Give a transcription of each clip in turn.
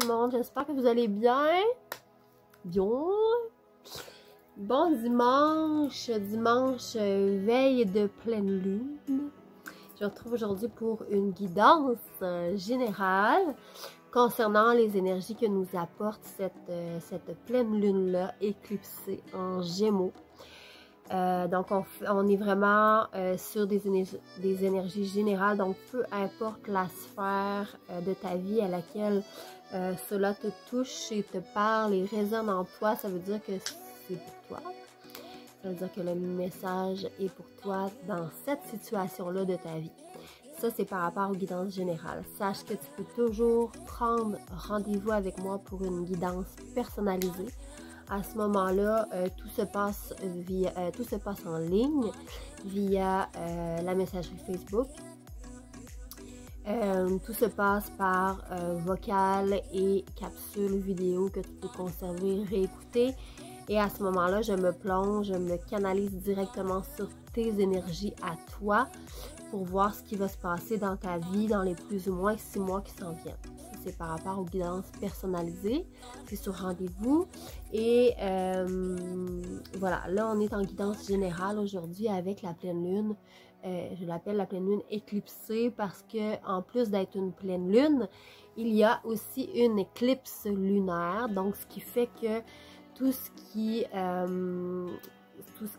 monde, j'espère que vous allez bien. Bien. Bon dimanche, veille de pleine lune. Je vous retrouve aujourd'hui pour une guidance générale concernant les énergies que nous apporte cette pleine lune-là éclipsée en Gémeaux. Donc, on est vraiment sur des énergies générales, donc peu importe la sphère de ta vie à laquelle cela te touche et te parle et résonne en toi, ça veut dire que c'est pour toi. Ça veut dire que le message est pour toi dans cette situation-là de ta vie. Ça, c'est par rapport aux guidances générales. Sache que tu peux toujours prendre rendez-vous avec moi pour une guidance personnalisée. À ce moment-là, tout se passe en ligne via la messagerie Facebook. Tout se passe par vocal et capsule vidéo que tu peux conserver, réécouter. Et à ce moment-là, je me canalise directement sur tes énergies à toi pour voir ce qui va se passer dans ta vie dans les plus ou moins 6 mois qui s'en viennent. Ça, c'est par rapport aux guidances personnalisées. C'est sur rendez-vous. Et voilà, là, on est en guidance générale aujourd'hui avec la pleine lune. Je l'appelle la pleine lune éclipsée parce que en plus d'être une pleine lune, il y a aussi une éclipse lunaire. Donc, ce qui fait que tout ce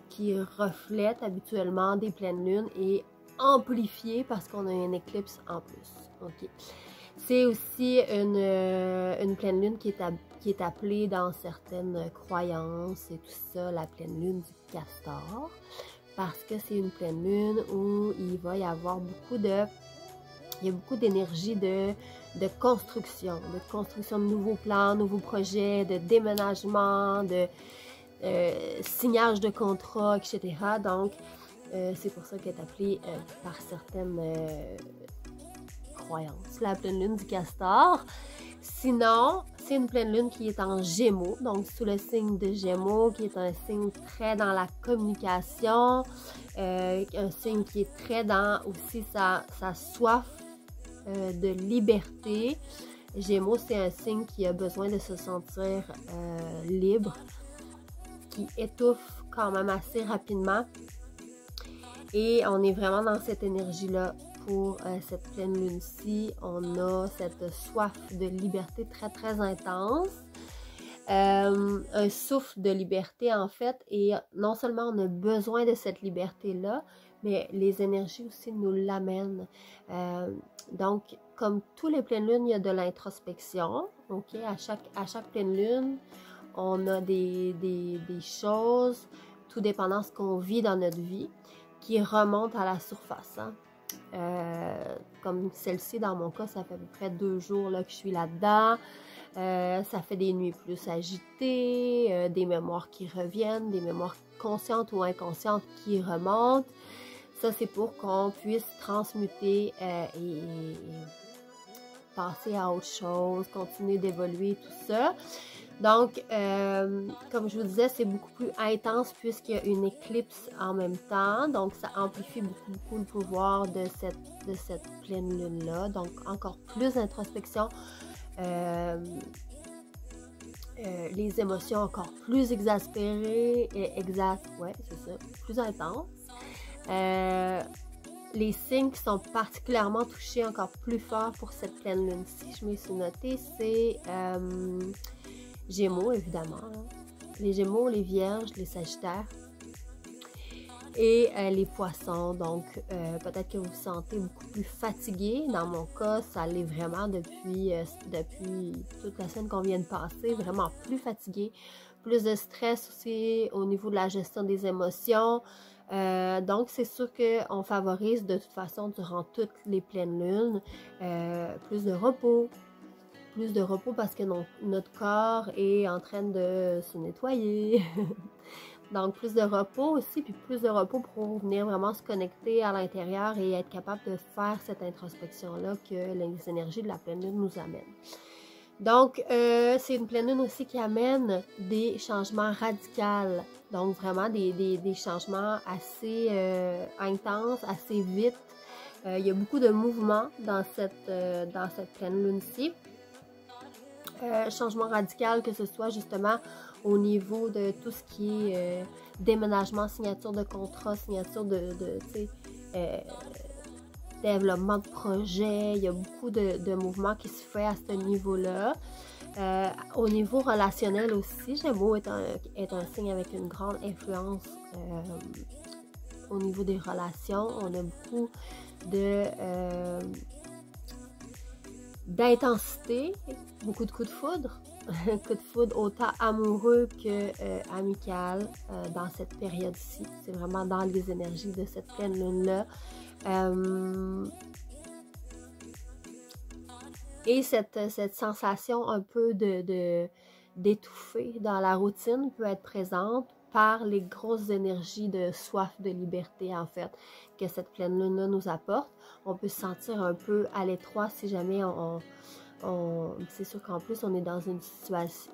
qui reflète habituellement des pleines lunes est amplifié parce qu'on a une éclipse en plus. Okay. C'est aussi une pleine lune qui est appelée dans certaines croyances et tout ça, la pleine lune du castor, parce que c'est une pleine lune où il va y avoir beaucoup d'énergie de construction de nouveaux plans, nouveaux projets, de déménagement, de signage de contrats, etc. Donc, c'est pour ça qu'elle est appelée par certaines croyances la pleine lune du castor. Sinon, c'est une pleine lune qui est en Gémeaux, donc sous le signe de Gémeaux, qui est un signe très dans la communication, un signe qui est très dans aussi sa soif de liberté. Gémeaux, c'est un signe qui a besoin de se sentir libre, qui étouffe quand même assez rapidement. Et on est vraiment dans cette énergie-là pour cette pleine lune-ci. On a cette soif de liberté très, très intense. Un souffle de liberté, en fait. Et non seulement on a besoin de cette liberté-là, mais les énergies aussi nous l'amènent. Donc, comme tous les pleines lunes, il y a de l'introspection. Okay? À chaque pleine lune, on a des choses, tout dépendant de ce qu'on vit dans notre vie, qui remontent à la surface. Hein? Comme celle-ci, dans mon cas, ça fait à peu près 2 jours là, que je suis là-dedans. Ça fait des nuits plus agitées, des mémoires qui reviennent, des mémoires conscientes ou inconscientes qui remontent. Ça, c'est pour qu'on puisse transmuter et passer à autre chose, continuer d'évoluer, tout ça. Donc, comme je vous disais, c'est beaucoup plus intense puisqu'il y a une éclipse en même temps. Donc, ça amplifie beaucoup le pouvoir de cette pleine lune-là. Donc, encore plus d'introspection. Les émotions encore plus exaspérées et ouais, c'est ça, plus intenses. Les signes qui sont particulièrement touchés encore plus fort pour cette pleine lune-ci, je me suis notée, c'est Gémeaux, évidemment. Hein. Les Gémeaux, les Vierges, les Sagittaires et les Poissons. Donc, peut-être que vous vous sentez beaucoup plus fatigué. Dans mon cas, ça l'est vraiment depuis toute la semaine qu'on vient de passer. Vraiment plus fatigué. Plus de stress aussi au niveau de la gestion des émotions. Donc, c'est sûr qu'on favorise de toute façon durant toutes les pleines lunes plus de repos. Plus de repos parce que notre corps est en train de se nettoyer. Donc, plus de repos aussi, puis plus de repos pour venir vraiment se connecter à l'intérieur et être capable de faire cette introspection-là que les énergies de la pleine lune nous amènent. Donc, c'est une pleine lune aussi qui amène des changements radicaux. Donc, vraiment des changements assez intenses, assez vite. Il y a beaucoup de mouvements dans cette pleine lune-ci. changement radical, que ce soit justement au niveau de tout ce qui est déménagement, signature de contrat, signature développement de projet. Il y a beaucoup de mouvements qui se fait à ce niveau-là. Au niveau relationnel aussi, Gémeaux est un signe avec une grande influence au niveau des relations. On a beaucoup d'intensité, beaucoup de coups de foudre. Coup de foudre autant amoureux que amical dans cette période-ci. C'est vraiment dans les énergies de cette pleine lune-là. Et cette sensation un peu d'étouffer dans la routine peut être présente par les grosses énergies de soif de liberté, en fait, que cette pleine lune-là nous apporte. On peut se sentir un peu à l'étroit si jamais c'est sûr qu'en plus, on est dans une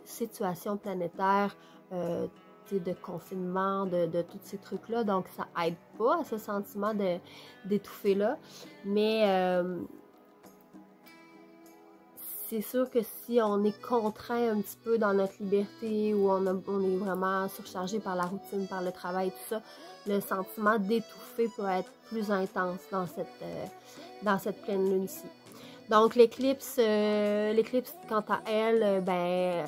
situation planétaire de confinement, de tous ces trucs-là, donc ça aide pas à ce sentiment d'étouffer-là, mais c'est sûr que si on est contraint un petit peu dans notre liberté ou on est vraiment surchargé par la routine, par le travail, tout ça, le sentiment d'étouffer peut être plus intense dans cette pleine lune-ci. Donc l'éclipse, quant à elle, elle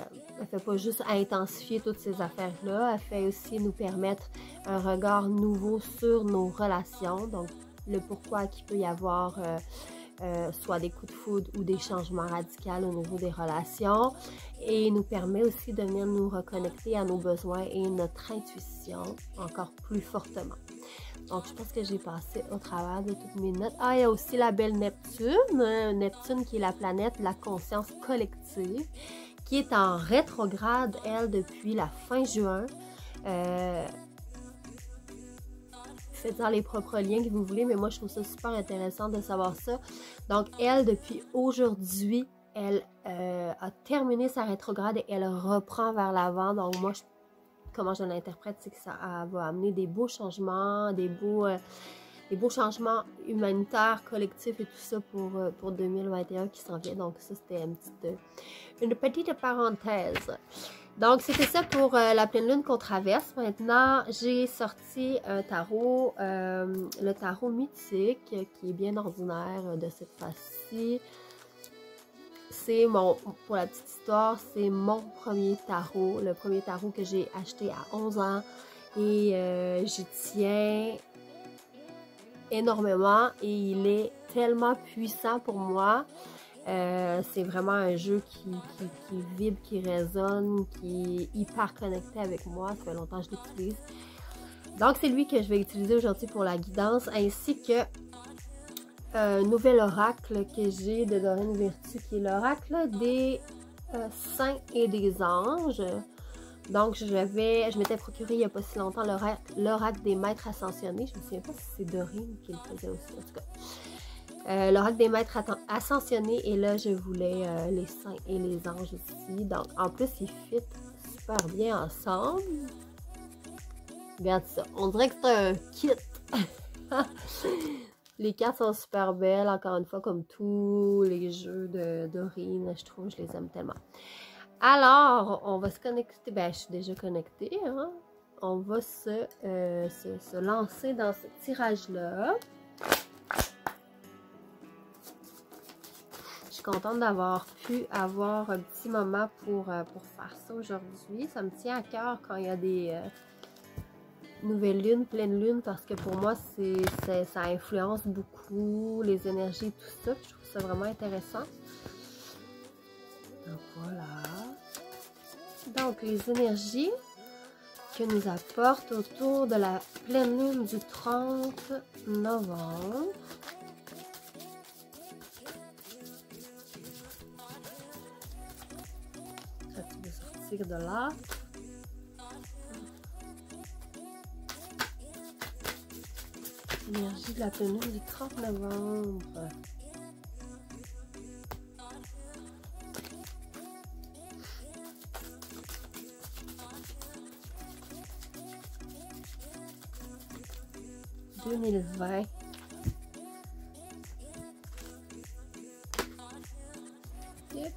fait pas juste intensifier toutes ces affaires-là, elle fait aussi nous permettre un regard nouveau sur nos relations, donc le pourquoi qu'il peut y avoir soit des coups de foudre ou des changements radicaux au niveau des relations, et nous permet aussi de venir nous reconnecter à nos besoins et notre intuition encore plus fortement. Donc, je pense que j'ai passé au travers de toutes mes notes. Ah, il y a aussi la belle Neptune. Neptune qui est la planète de la conscience collective, qui est en rétrograde, elle, depuis la fin juin. Faites-en les propres liens que vous voulez, mais moi, je trouve ça super intéressant de savoir ça. Donc, elle, depuis aujourd'hui, elle a terminé sa rétrograde et elle reprend vers l'avant. Donc, moi, comment je l'interprète, c'est que ça va amener des beaux changements, des beaux changements humanitaires, collectifs et tout ça pour 2021 qui s'en vient. Donc ça, c'était une petite parenthèse. Donc c'était ça pour la pleine lune qu'on traverse. Maintenant, j'ai sorti un tarot, le tarot mythique, qui est bien ordinaire de cette face-ci. C'est pour la petite histoire, c'est mon premier tarot, le premier tarot que j'ai acheté à 11 ans et j'y tiens énormément et il est tellement puissant pour moi. C'est vraiment un jeu qui vibre, qui résonne, qui est hyper connecté avec moi. Ça fait longtemps que je l'utilise. Donc c'est lui que je vais utiliser aujourd'hui pour la guidance, ainsi que un nouvel oracle que j'ai de Dorine Virtue, qui est l'oracle des saints et des anges. Donc, je m'étais procuré il n'y a pas si longtemps l'oracle des maîtres ascensionnés. Je ne me souviens pas si c'est Dorine qui le faisait aussi, en tout cas. L'oracle des maîtres ascensionnés, et là, je voulais les saints et les anges ici. Donc, en plus, ils fit super bien ensemble. Regarde ça, on dirait que c'est un kit. Les cartes sont super belles, encore une fois, comme tous les jeux de Dorine, je trouve, je les aime tellement. Alors, on va se connecter, je suis déjà connectée, hein? On va se lancer dans ce tirage-là. Je suis contente d'avoir pu avoir un petit moment pour faire ça aujourd'hui. Ça me tient à cœur quand il y a des nouvelle lune, pleine lune, parce que pour moi, ça influence beaucoup les énergies, tout ça. Je trouve ça vraiment intéressant. Donc voilà. Donc les énergies que nous apporte autour de la pleine lune du 30 novembre. Ça, tu veux sortir de là. Énergie de la pleine lune du 30 novembre. ...2020. Yep.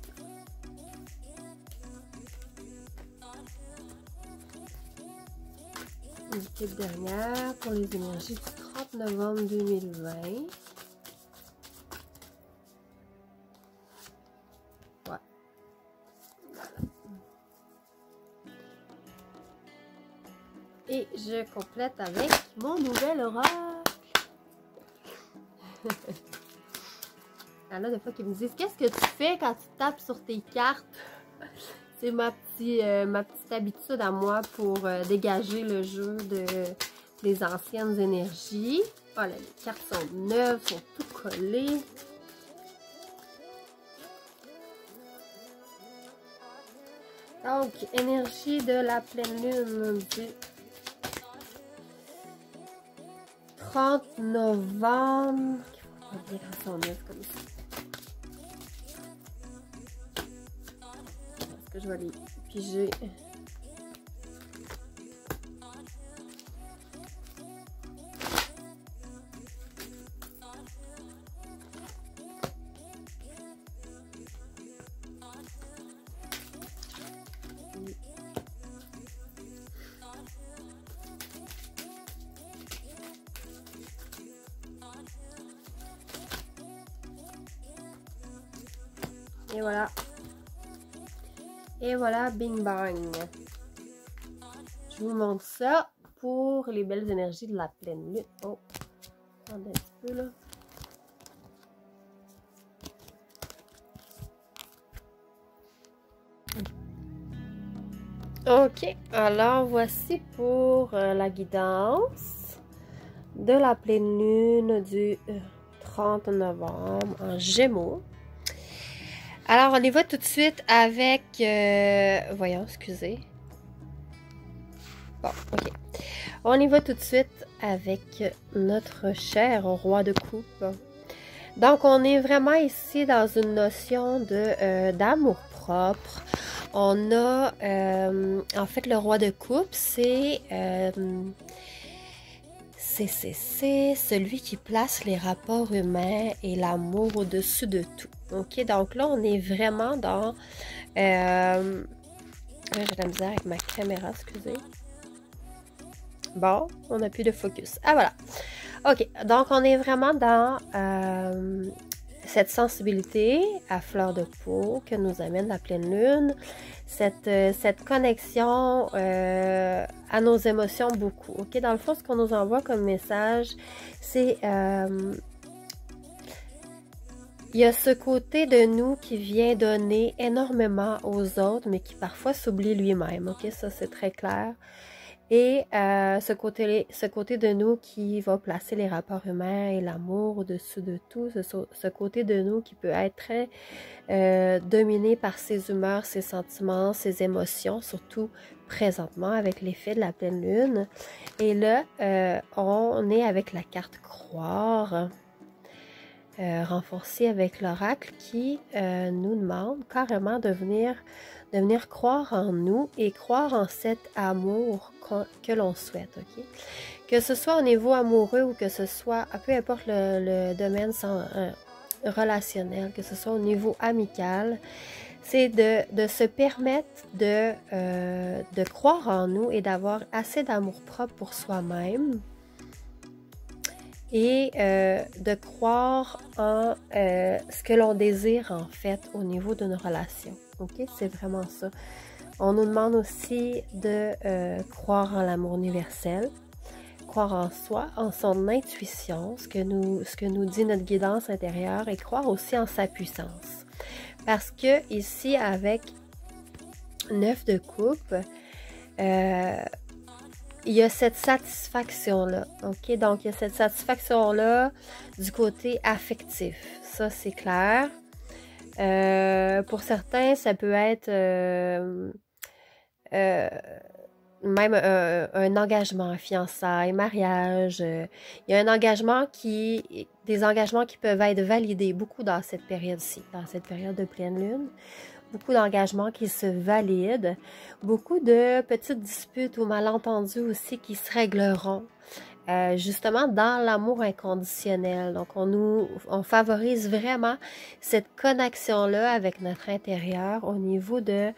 une petite dernière pour les énergies du 30 novembre 2020. Ouais. Et je complète avec mon nouvel oracle. Il y en a des fois qui me disent, qu'est-ce que tu fais quand tu tapes sur tes cartes? C'est ma petite habitude à moi pour dégager le jeu des anciennes énergies. Voilà, les cartes sont neuves, sont tout collées. Donc, énergie de la pleine lune du 30 novembre. On va dire qu'elles sont neuves comme ça. Est-ce que je vais les piger? Et voilà. Et voilà, bing bang. Je vous montre ça pour les belles énergies de la pleine lune. Oh, attendez un petit peu là. Ok, alors voici pour la guidance de la pleine lune du 30 novembre en Gémeaux. Alors, on y va tout de suite avec... voyons, excusez. Bon, ok. On y va tout de suite avec notre cher roi de coupe. Donc, on est vraiment ici dans une notion de d'amour-propre. On a, en fait, le roi de coupe, c'est celui qui place les rapports humains et l'amour au-dessus de tout. Ok, donc là, on est vraiment dans... j'ai de la misère avec ma caméra, excusez. Bon, on n'a plus de focus. Ah, voilà. Ok, donc on est vraiment dans cette sensibilité à fleur de peau que nous amène la pleine lune. Cette connexion à nos émotions beaucoup. Ok, dans le fond, ce qu'on nous envoie comme message, c'est... il y a ce côté de nous qui vient donner énormément aux autres, mais qui parfois s'oublie lui-même. Ok, ça c'est très clair. Et ce côté de nous qui va placer les rapports humains et l'amour au-dessus de tout, ce côté de nous qui peut être très dominé par ses humeurs, ses sentiments, ses émotions, surtout présentement avec l'effet de la pleine lune. Et là, on est avec la carte croire, renforcée avec l'oracle qui nous demande carrément de venir croire en nous et croire en cet amour que l'on souhaite, ok? Que ce soit au niveau amoureux ou que ce soit, peu importe le domaine relationnel, que ce soit au niveau amical, c'est de se permettre de croire en nous et d'avoir assez d'amour propre pour soi-même et de croire en ce que l'on désire en fait au niveau d'une relation. Ok, c'est vraiment ça. On nous demande aussi de croire en l'amour universel, croire en soi, en son intuition, ce que nous dit notre guidance intérieure, et croire aussi en sa puissance. Parce que ici, avec 9 de coupe, il y a cette satisfaction-là, ok? Donc, il y a cette satisfaction-là du côté affectif. Ça, c'est clair. Pour certains, ça peut être même un engagement, fiançailles, mariage. Il y a des engagements qui peuvent être validés beaucoup dans cette période-ci, dans cette période de pleine lune. Beaucoup d'engagements qui se valident, beaucoup de petites disputes ou malentendus aussi qui se régleront. Justement dans l'amour inconditionnel. Donc, on favorise vraiment cette connexion-là avec notre intérieur au niveau de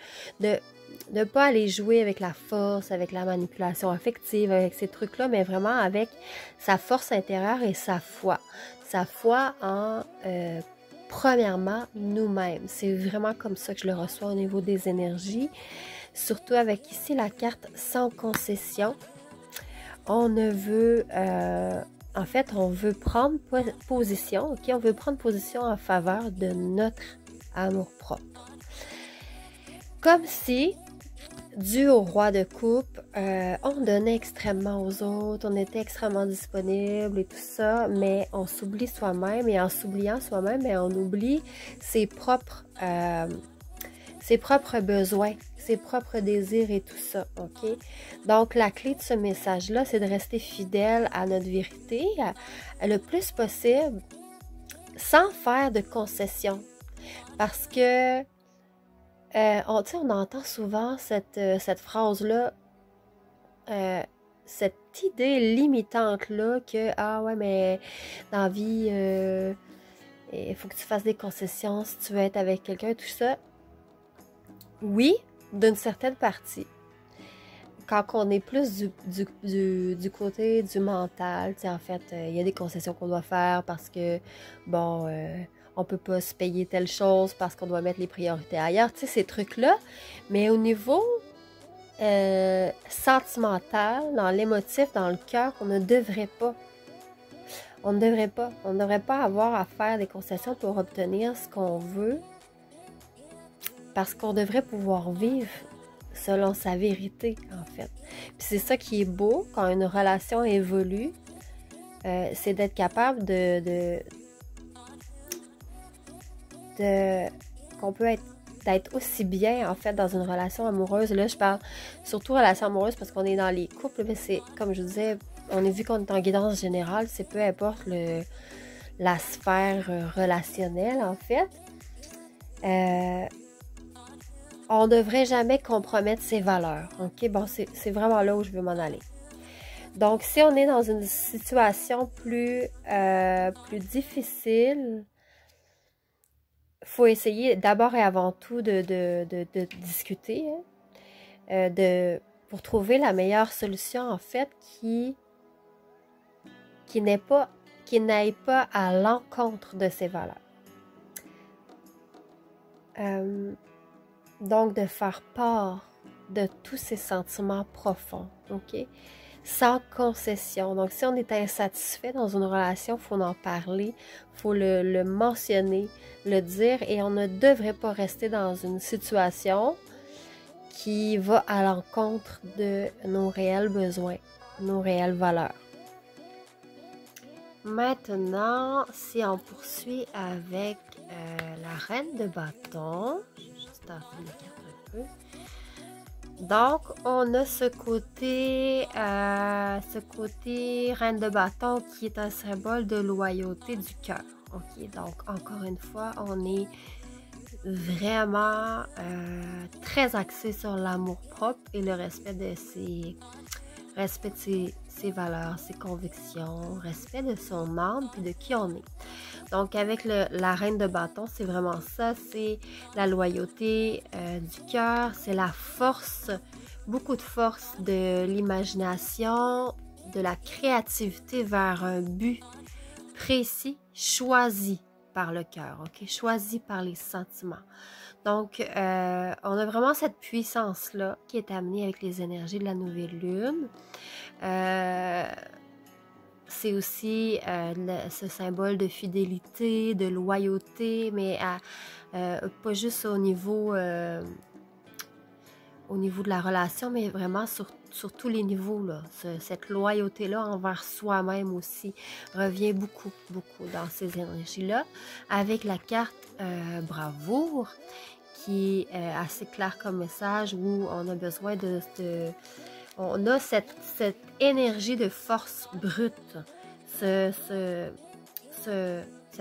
ne pas aller jouer avec la force, avec la manipulation affective, avec ces trucs-là, mais vraiment avec sa force intérieure et sa foi. Sa foi en, premièrement, nous-mêmes. C'est vraiment comme ça que je le reçois au niveau des énergies. Surtout avec ici la carte sans concession. On ne veut... en fait, on veut prendre position, ok? On veut prendre position en faveur de notre amour-propre. Comme si, dû au roi de coupe, on donnait extrêmement aux autres, on était extrêmement disponible et tout ça, mais on s'oublie soi-même, et en s'oubliant soi-même, on oublie ses propres besoins, ses propres désirs et tout ça, ok? Donc, la clé de ce message-là, c'est de rester fidèle à notre vérité le plus possible, sans faire de concessions. Parce que, on entend souvent cette phrase-là, cette idée limitante-là que, ah ouais, mais dans la vie, il faut que tu fasses des concessions si tu veux être avec quelqu'un, tout ça. Oui, d'une certaine partie. Quand on est plus du côté du mental, en fait, il y a des concessions qu'on doit faire parce que, bon, on peut pas se payer telle chose parce qu'on doit mettre les priorités ailleurs, tu sais, ces trucs-là. Mais au niveau sentimental, dans l'émotif, dans le cœur, on ne devrait pas. On ne devrait pas. On ne devrait pas avoir à faire des concessions pour obtenir ce qu'on veut. Parce qu'on devrait pouvoir vivre selon sa vérité, en fait. Puis c'est ça qui est beau quand une relation évolue, c'est d'être capable qu'on peut d'être aussi bien, en fait, dans une relation amoureuse. Là, je parle surtout relation amoureuse parce qu'on est dans les couples, mais c'est, comme je vous disais, on est vu qu'on est en guidance générale, c'est peu importe la sphère relationnelle, en fait. On ne devrait jamais compromettre ses valeurs. OK? Bon, c'est vraiment là où je veux m'en aller. Donc, si on est dans une situation plus difficile, il faut essayer d'abord et avant tout de discuter pour trouver la meilleure solution, en fait, qui n'aille pas à l'encontre de ses valeurs. Donc, de faire part de tous ces sentiments profonds, ok? Sans concession. Donc, si on est insatisfait dans une relation, il faut en parler, il faut le mentionner, le dire, et on ne devrait pas rester dans une situation qui va à l'encontre de nos réels besoins, nos réelles valeurs. Maintenant, si on poursuit avec la reine de bâton, je vais juste enlever la carte un peu. Donc, on a ce côté reine de bâton qui est un symbole de loyauté du cœur. Ok, donc encore une fois, on est vraiment très axé sur l'amour propre et le respect de ses valeurs, ses convictions, respect de son âme et de qui on est. Donc, avec la reine de bâton, c'est vraiment ça, c'est la loyauté du cœur, c'est la force, beaucoup de force de l'imagination, de la créativité vers un but précis, choisi par le cœur, ok? Choisi par les sentiments. Donc, on a vraiment cette puissance-là qui est amenée avec les énergies de la nouvelle lune. C'est aussi ce symbole de fidélité, de loyauté, mais pas juste au niveau de la relation, mais vraiment sur tous les niveaux, là. Cette loyauté-là envers soi-même aussi revient beaucoup, beaucoup dans ces énergies-là. Avec la carte bravoure, qui est assez claire comme message, où on a besoin on a cette énergie de force brute, cette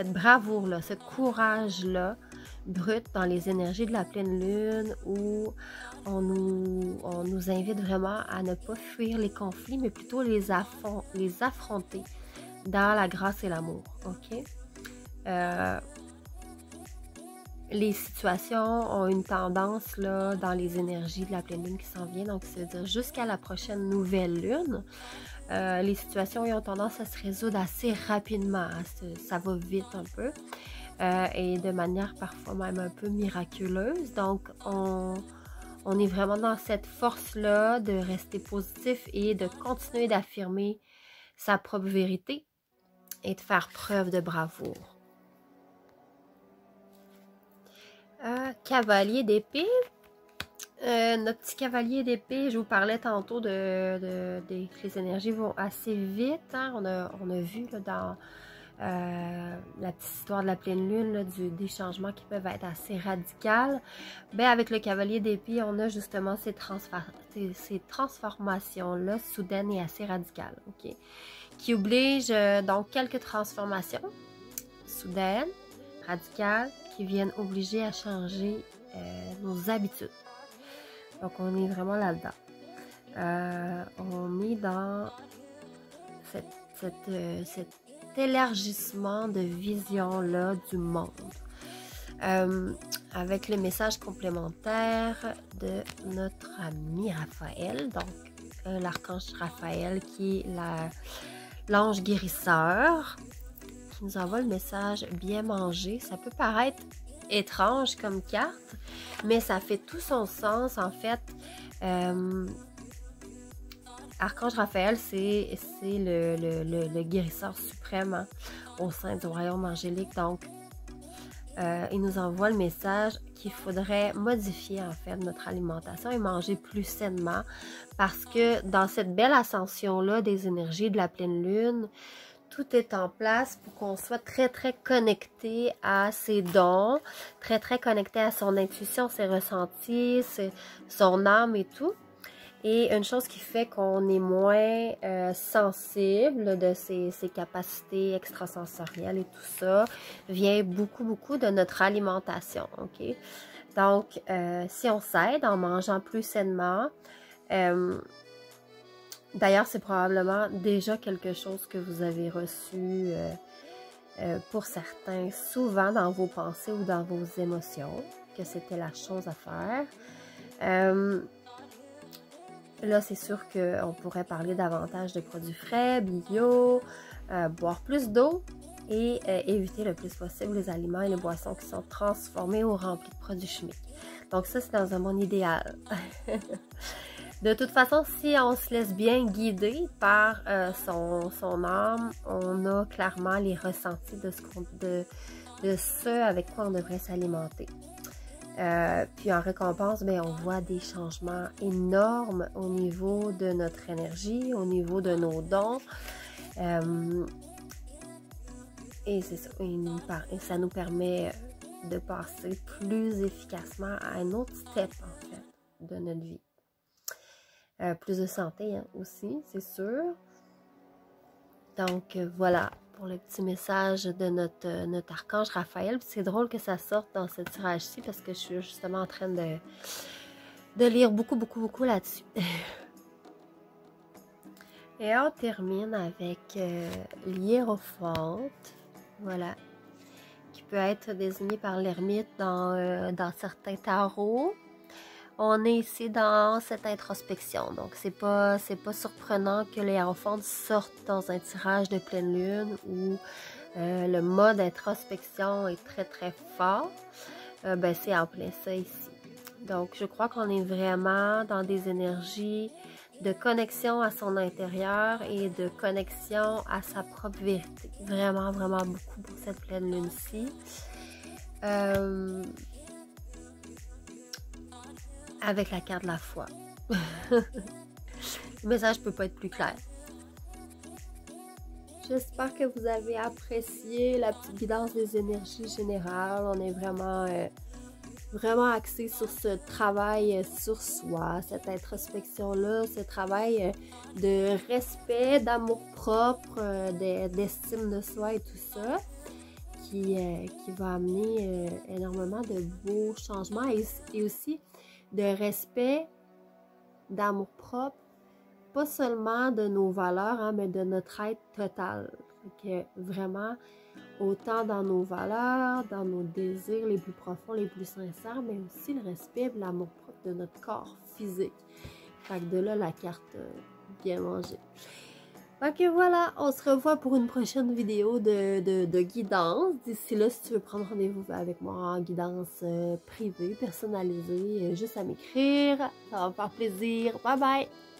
bravoure-là, ce courage-là brut dans les énergies de la pleine lune, où on nous invite vraiment à ne pas fuir les conflits, mais plutôt les affronter dans la grâce et l'amour. OK? les situations ont une tendance là, dans les énergies de la pleine lune qui s'en vient, donc c'est-à-dire jusqu'à la prochaine nouvelle lune, les situations ont tendance à se résoudre assez rapidement, ça va vite un peu, et de manière parfois même un peu miraculeuse. Donc on est vraiment dans cette force-là de rester positif et de continuer d'affirmer sa propre vérité et de faire preuve de bravoure. Cavalier d'épée. Notre petit cavalier d'épée, je vous parlais tantôt que les énergies vont assez vite. Hein? On a vu là, dans la petite histoire de la pleine lune là, des changements qui peuvent être assez radicaux. Ben, avec le cavalier d'épée, on a justement ces transformations-là soudaines et assez radicales. Okay? Qui obligent donc quelques transformations soudaines, radicales, qui viennent obliger à changer nos habitudes. Donc, on est vraiment là-dedans. On est dans cet élargissement de vision-là du monde. Avec le message complémentaire de notre ami Raphaël, donc l'archange Raphaël qui est l'ange guérisseur, qui nous envoie le message bien manger. Ça peut paraître étrange comme carte, mais ça fait tout son sens en fait. Archange Raphaël, c'est le guérisseur suprême hein, au sein du royaume angélique. Donc, il nous envoie le message qu'il faudrait modifier en fait notre alimentation et manger plus sainement parce que dans cette belle ascension-là des énergies de la pleine lune, tout est en place pour qu'on soit très, très connecté à ses dons, très, très connecté à son intuition, ses ressentis, son âme et tout. Et une chose qui fait qu'on est moins sensible de ses capacités extrasensorielles et tout ça, vient beaucoup, beaucoup de notre alimentation, ok? Donc, si on s'aide en mangeant plus sainement, d'ailleurs, c'est probablement déjà quelque chose que vous avez reçu pour certains, souvent dans vos pensées ou dans vos émotions, que c'était la chose à faire. Là, c'est sûr qu'on pourrait parler davantage de produits frais, bio, boire plus d'eau et éviter le plus possible les aliments et les boissons qui sont transformés ou remplis de produits chimiques. Donc ça, c'est dans un monde idéal. De toute façon, si on se laisse bien guider par son âme, on a clairement les ressentis de ce avec quoi on devrait s'alimenter. Puis en récompense, bien, on voit des changements énormes au niveau de notre énergie, au niveau de nos dons. Et c'est ça, ça nous permet de passer plus efficacement à un autre step en fait de notre vie. Plus de santé hein, aussi, c'est sûr. Donc voilà pour le petit message de notre archange Raphaël. C'est drôle que ça sorte dans ce tirage-ci parce que je suis justement en train de lire beaucoup, beaucoup, beaucoup là-dessus. Et on termine avec l'hiérophante, voilà, qui peut être désigné par l'ermite dans certains tarots. On est ici dans cette introspection, donc c'est pas surprenant que les hiérophantes sortent dans un tirage de pleine lune où le mode introspection est très très fort. Ben c'est en plein ça ici. Donc je crois qu'on est vraiment dans des énergies de connexion à son intérieur et de connexion à sa propre vérité. Vraiment, vraiment beaucoup pour cette pleine lune-ci. Avec la carte de la foi. Le message ne peut pas être plus clair. J'espère que vous avez apprécié la petite guidance des énergies générales. On est vraiment axé sur ce travail sur soi, cette introspection-là, ce travail de respect, d'amour-propre, d'estime de soi et tout ça, qui va amener énormément de beaux changements et aussi de respect, d'amour-propre, pas seulement de nos valeurs, hein, mais de notre être total. Donc, vraiment, autant dans nos valeurs, dans nos désirs les plus profonds, les plus sincères, mais aussi le respect et l'amour propre de notre corps physique. Fait que de là, la carte bien manger. Fait que voilà, on se revoit pour une prochaine vidéo de guidance. D'ici là, si tu veux prendre rendez-vous avec moi en guidance privée, personnalisée, juste à m'écrire. Ça va me faire plaisir. Bye bye!